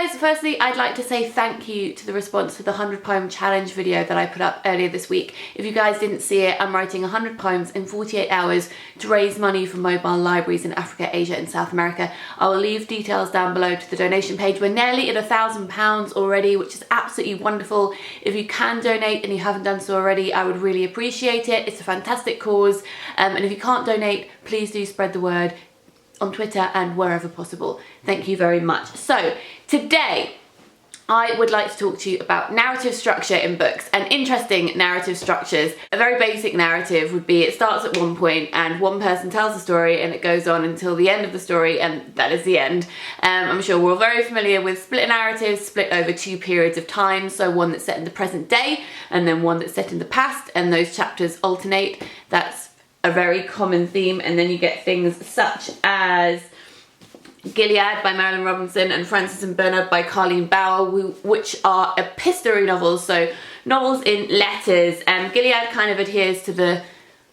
guys, firstly, I'd like to say thank you to the response to the 100 poem challenge video that I put up earlier this week. If you guys didn't see it, I'm writing 100 poems in 48 hours to raise money for mobile libraries in Africa, Asia and South America. I will leave details down below to the donation page. We're nearly at £1,000 already, which is absolutely wonderful. If you can donate and you haven't done so already, I would really appreciate it. It's a fantastic cause. And if you can't donate, please do spread the word on Twitter and wherever possible. Thank you very much. So today I would like to talk to you about narrative structure in books and interesting narrative structures. A very basic narrative would be it starts at one point and one person tells a story and it goes on until the end of the story, and that is the end. I'm sure we're all very familiar with split narratives, split over 2 periods of time, so one that's set in the present day and then one that's set in the past, and those chapters alternate. That's a very common theme. And then you get things such as Gilead by Marilyn Robinson and Frances and Bernard by Carleen Bauer, which are epistolary novels, so novels in letters. And Gilead kind of adheres to the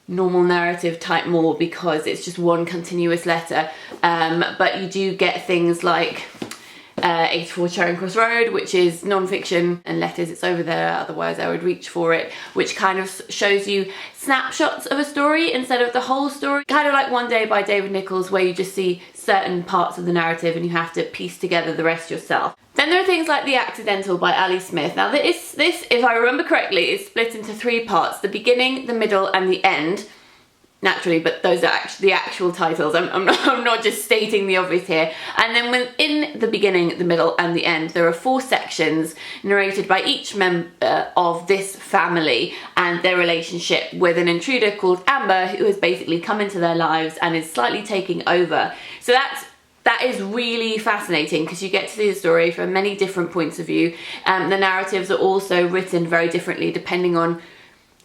normal narrative type more because it's just one continuous letter. But you do get things like 84 Charing Cross Road, which is non-fiction and letters. It's over there, otherwise I would reach for it, which kind of shows you snapshots of a story instead of the whole story. Kind of like One Day by David Nichols, where you just see certain parts of the narrative and you have to piece together the rest yourself. Then there are things like The Accidental by Ali Smith. Now this, if I remember correctly, is split into 3 parts: the beginning, the middle and the end. Naturally, but those are actually the actual titles. I'm not just stating the obvious here. And then within the beginning, the middle and the end, there are 4 sections narrated by each member of this family and their relationship with an intruder called Amber, who has basically come into their lives and is slightly taking over. So that is really fascinating because you get to see the story from many different points of view. The narratives are also written very differently depending on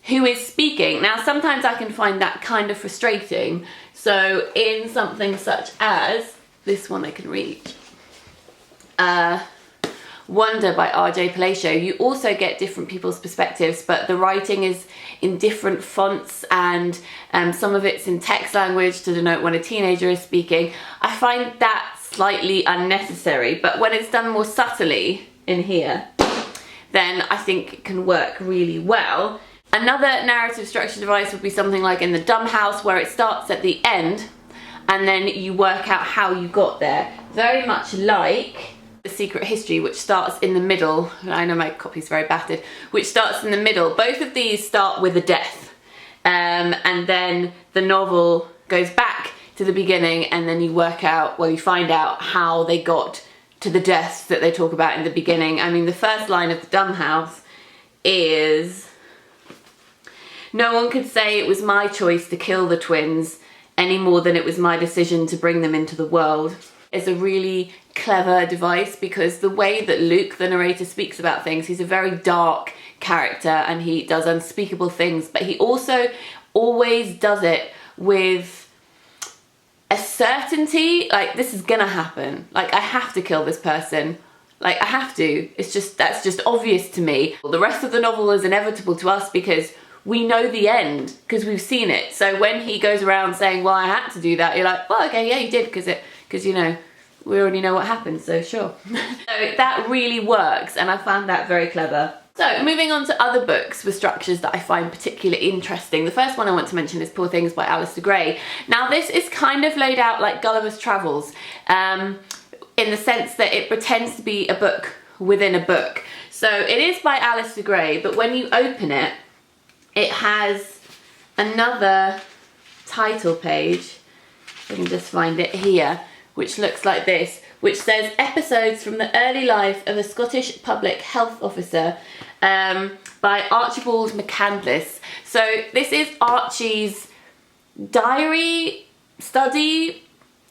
who is speaking. Now, sometimes I can find that kind of frustrating. So in something such as this one I can read, Wonder by R.J. Palacio, you also get different people's perspectives, but the writing is in different fonts and some of it's in text language to denote when a teenager is speaking. I find that slightly unnecessary, but when it's done more subtly in here, then I think it can work really well. Another narrative structure device would be something like in The Dumb House, where it starts at the end and then you work out how you got there. Very much like The Secret History, which starts in the middle. I know my copy's very battered. Which starts in the middle. Both of these start with a death. And then the novel goes back to the beginning and then you work out, well, you find out how they got to the deaths that they talk about in the beginning. I mean, the first line of The Dumb House is, "No one could say it was my choice to kill the twins any more than it was my decision to bring them into the world." It's a really clever device because the way that Luke, the narrator, speaks about things, he's a very dark character and he does unspeakable things, but he also always does it with a certainty, like, this is gonna happen. Like, I have to kill this person. Like, I have to. It's just, that's just obvious to me. The rest of the novel is inevitable to us because we know the end because we've seen it. So when he goes around saying, well, I had to do that, you're like, well, okay, yeah, you did, because you know, we already know what happened, so sure. So that really works, and I found that very clever. So moving on to other books with structures that I find particularly interesting. The first one I want to mention is Poor Things by Alistair Gray. Now this is kind of laid out like Gulliver's Travels, in the sense that it pretends to be a book within a book. So it is by Alistair Gray, but when you open it, it has another title page, I can just find it here, which looks like this, which says Episodes from the Early Life of a Scottish Public Health Officer by Archibald McCandless. So this is Archie's diary, study,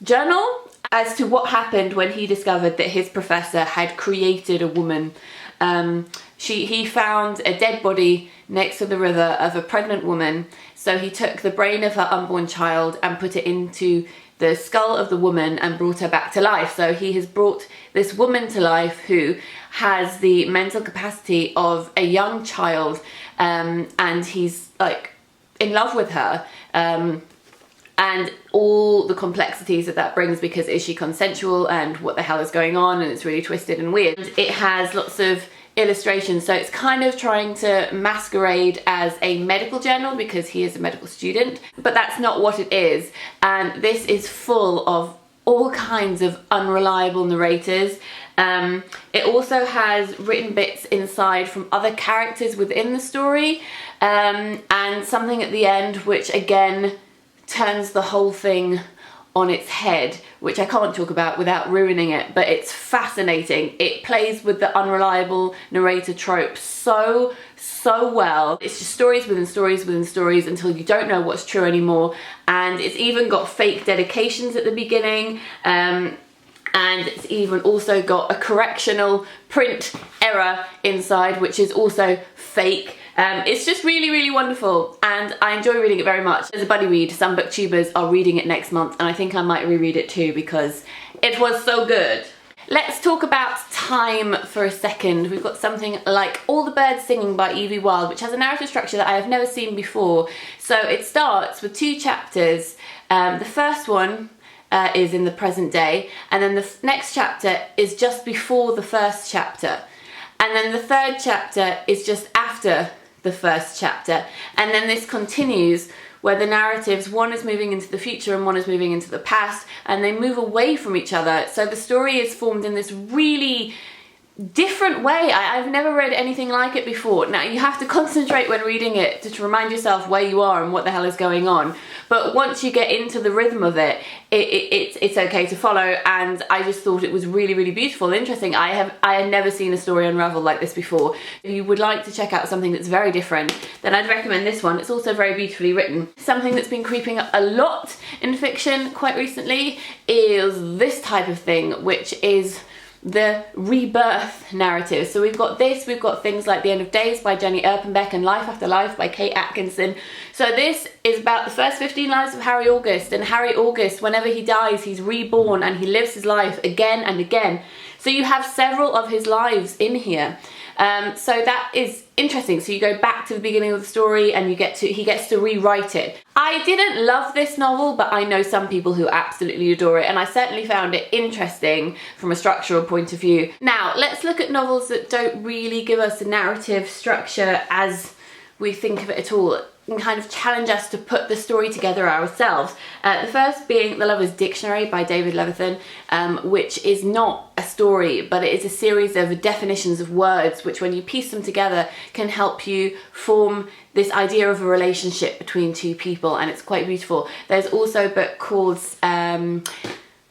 journal as to what happened when he discovered that his professor had created a woman. He found a dead body next to the river of a pregnant woman, so he took the brain of her unborn child and put it into the skull of the woman and brought her back to life. So he has brought this woman to life who has the mental capacity of a young child, and he's like in love with her. and all the complexities that brings, because is she consensual and what the hell is going on, and it's really twisted and weird. It has lots of illustrations, so it's kind of trying to masquerade as a medical journal because he is a medical student, but that's not what it is. And this is full of all kinds of unreliable narrators. It also has written bits inside from other characters within the story, and something at the end which again turns the whole thing on its head, which I can't talk about without ruining it, but it's fascinating. It plays with the unreliable narrator trope so well. It's just stories within stories within stories until you don't know what's true anymore, and it's even got fake dedications at the beginning, and it's even also got a correctional print error inside, which is also fake. It's just really wonderful, and I enjoy reading it very much. As a buddy read, some booktubers are reading it next month, and I think I might reread it too because it was so good. Let's talk about time for a second. We've got something like All the Birds Singing by Evie Wyld, which has a narrative structure that I have never seen before. So it starts with 2 chapters. The first one is in the present day, and then the next chapter is just before the first chapter, and then the third chapter is just after the first chapter, and then this continues where the narratives, one is moving into the future and one is moving into the past, and they move away from each other. So the story is formed in this really different way. I've never read anything like it before. Now you have to concentrate when reading it to remind yourself where you are and what the hell is going on, but once you get into the rhythm of it, it's okay to follow, and I just thought it was really beautiful and interesting. I had never seen a story unravel like this before. If you would like to check out something that's very different, then I'd recommend this one. It's also very beautifully written. Something that's been creeping up a lot in fiction quite recently is this type of thing, which is the rebirth narrative. So we've got things like The End of Days by Jenny Erpenbeck and Life After Life by Kate Atkinson. So this is about the first 15 lives of Harry August, and Harry August, whenever he dies, he's reborn and he lives his life again and again. So you have several of his lives in here. So that is interesting. So you go back to the beginning of the story and he gets to rewrite it. I didn't love this novel, but I know some people who absolutely adore it, and I certainly found it interesting from a structural point of view. Now let's look at novels that don't really give us a narrative structure as we think of it at all, and kind of challenge us to put the story together ourselves. The first being The Lover's Dictionary by David Levithan, which is not a story, but it is a series of definitions of words which, when you piece them together, can help you form this idea of a relationship between 2 people, and it's quite beautiful. There's also a book called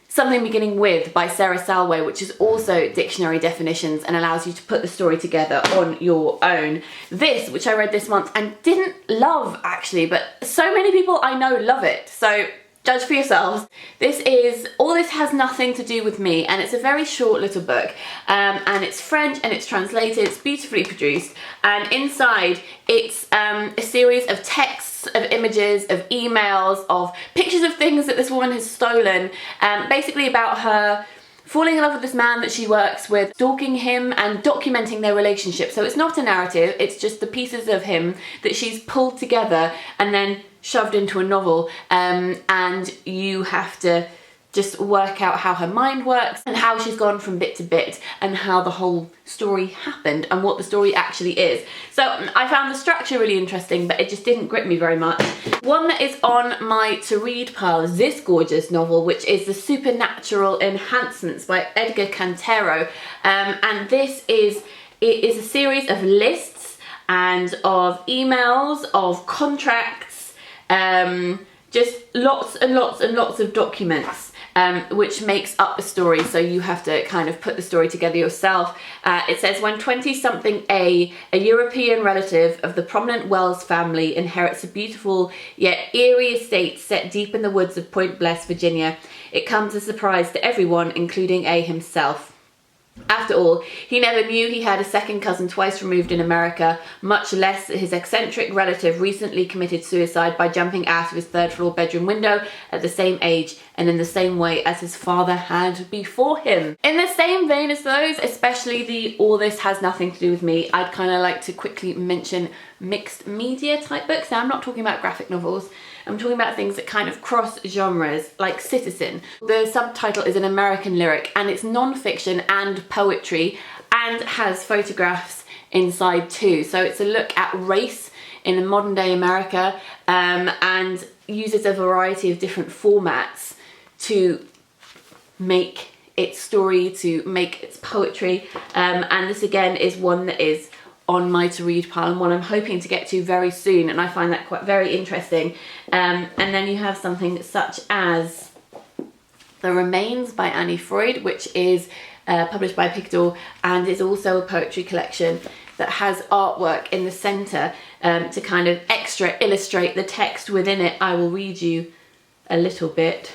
Something Beginning With by Sarah Salway, which is also dictionary definitions and allows you to put the story together on your own. This, which I read this month and didn't love actually, but so many people I know love it, so judge for yourselves. All This Has Nothing to Do With Me, and it's a very short little book, and it's French and it's translated, it's beautifully produced, and inside it's a series of texts, of images, of emails, of pictures of things that this woman has stolen, basically about her falling in love with this man that she works with, stalking him and documenting their relationship. So it's not a narrative, it's just the pieces of him that she's pulled together and then shoved into a novel, and you have to just work out how her mind works and how she's gone from bit to bit and how the whole story happened and what the story actually is. So I found the structure really interesting, but it just didn't grip me very much. One that is on my to read pile is this gorgeous novel, which is The Supernatural Enhancements by Edgar Cantero, and this is a series of lists and of emails, of contracts, just lots and lots of documents, which makes up the story, so you have to kind of put the story together yourself. It says, when 20-something a European relative of the prominent Wells family inherits a beautiful yet eerie estate set deep in the woods of Point Bless, Virginia, it comes as a surprise to everyone, including A himself. After all, he never knew he had a second cousin twice removed in America, much less that his eccentric relative recently committed suicide by jumping out of his third-floor bedroom window at the same age and in the same way as his father had before him. In the same vein as those, especially the All This Has Nothing to Do With Me, I'd kind of like to quickly mention mixed media type books. Now, I'm not talking about graphic novels, I'm talking about things that kind of cross genres, like Citizen. The subtitle is an American lyric, and it's non-fiction and poetry, and has photographs inside too. So it's a look at race in modern day America, and uses a variety of different formats to make its story, to make its poetry, and this again is one that is on my to read pile and one I'm hoping to get to very soon, and I find that quite very interesting. And then you have something such as The Remains by Annie Freud, which is published by Picador, and is also a poetry collection that has artwork in the centre to kind of extra illustrate the text within it. I will read you a little bit.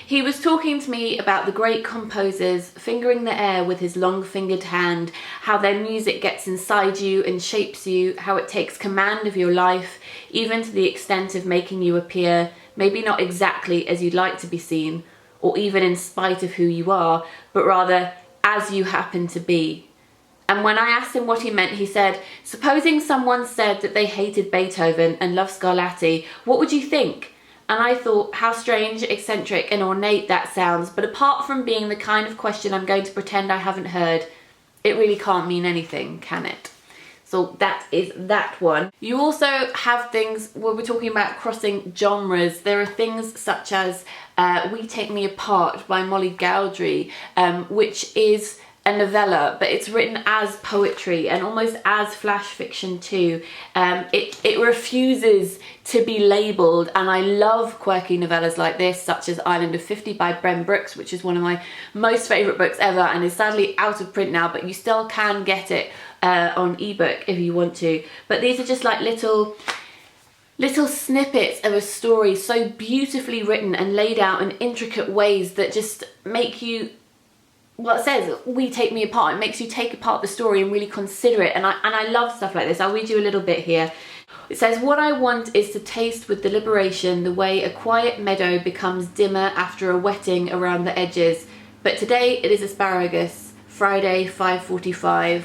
He was talking to me about the great composers fingering the air with his long-fingered hand, how their music gets inside you and shapes you, how it takes command of your life, even to the extent of making you appear, maybe not exactly as you'd like to be seen, or even in spite of who you are, but rather as you happen to be. And when I asked him what he meant, he said, supposing someone said that they hated Beethoven and loved Scarlatti, what would you think? And I thought, how strange, eccentric and ornate that sounds, but apart from being the kind of question I'm going to pretend I haven't heard, it really can't mean anything, can it? So that is that one. You also have things where we're talking about crossing genres. There are things such as We Take Me Apart by Molly Gowdry, which is a novella, but it's written as poetry and almost as flash fiction too. It refuses to be labelled, and I love quirky novellas like this, such as Island of 50 by Bren Brooks, which is one of my most favourite books ever and is sadly out of print now, but you still can get it on ebook if you want to. But these are just like little snippets of a story, so beautifully written and laid out in intricate ways that just make you, well, it says, we take me apart. It makes you take apart the story and really consider it. And I love stuff like this. I'll read you a little bit here. It says, what I want is to taste with deliberation the way a quiet meadow becomes dimmer after a wetting around the edges. But today it is asparagus, Friday, 5:45.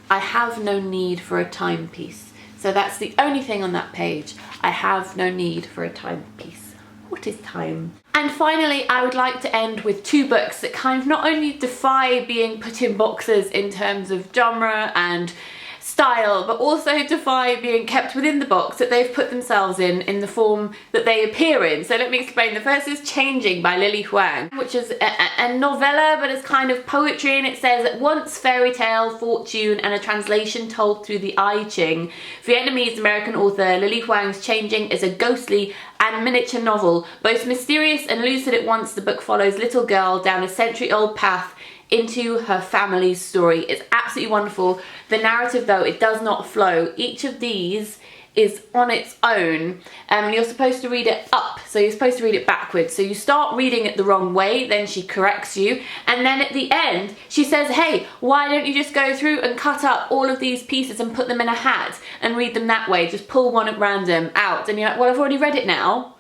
I have no need for a timepiece. So that's the only thing on that page. I have no need for a timepiece. What is time? And finally, I would like to end with two books that kind of not only defy being put in boxes in terms of genre and style, but also defy being kept within the box that they've put themselves in the form that they appear in. So let me explain. The first is Changing by Lily Huang, which is a novella, but it's kind of poetry, and it says, at once fairy tale, fortune, and a translation told through the I Ching, Vietnamese American author Lily Huang's Changing is a ghostly and miniature novel. Both mysterious and lucid at once, the book follows little girl down a century-old path into her family's story. It's absolutely wonderful. The narrative, though, it does not flow. Each of these is on its own, and you're supposed to read it up, so you're supposed to read it backwards. So you start reading it the wrong way, then she corrects you, and then at the end she says, hey, why don't you just go through and cut up all of these pieces and put them in a hat and read them that way, just pull one at random out. And you're like, well, I've already read it now.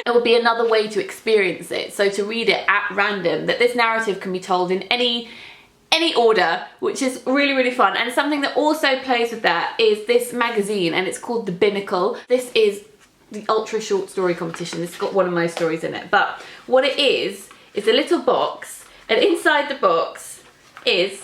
It would be another way to experience it, so to read it at random, that this narrative can be told in any order, which is really, really fun. And something that also plays with that is this magazine, and it's called The Binnacle. This is the ultra short story competition. This has got one of my stories in it, but what it is a little box, and inside the box is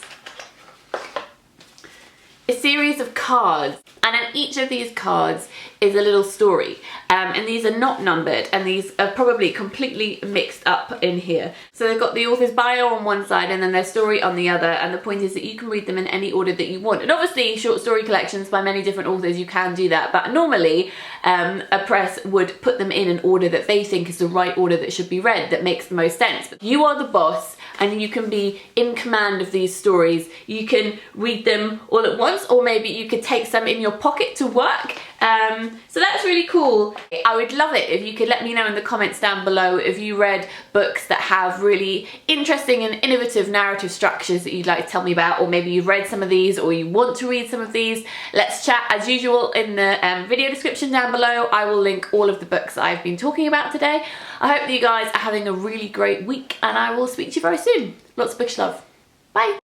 a series of cards, and on each of these cards is a little story, and these are not numbered, and these are probably completely mixed up in here. So they've got the author's bio on one side and then their story on the other, and the point is that you can read them in any order that you want. And obviously short story collections by many different authors, you can do that, but normally a press would put them in an order that they think is the right order that should be read, that makes the most sense. But you are the boss, and you can be in command of these stories. You can read them all at once, or maybe you could take some in your pocket to work. So that's really cool. I would love it if you could let me know in the comments down below if you read books that have really interesting and innovative narrative structures that you'd like to tell me about, or maybe you've read some of these or you want to read some of these. Let's chat as usual in the video description down below. I will link all of the books that I've been talking about today. I hope that you guys are having a really great week, and I will speak to you very soon. Lots of bookish love. Bye.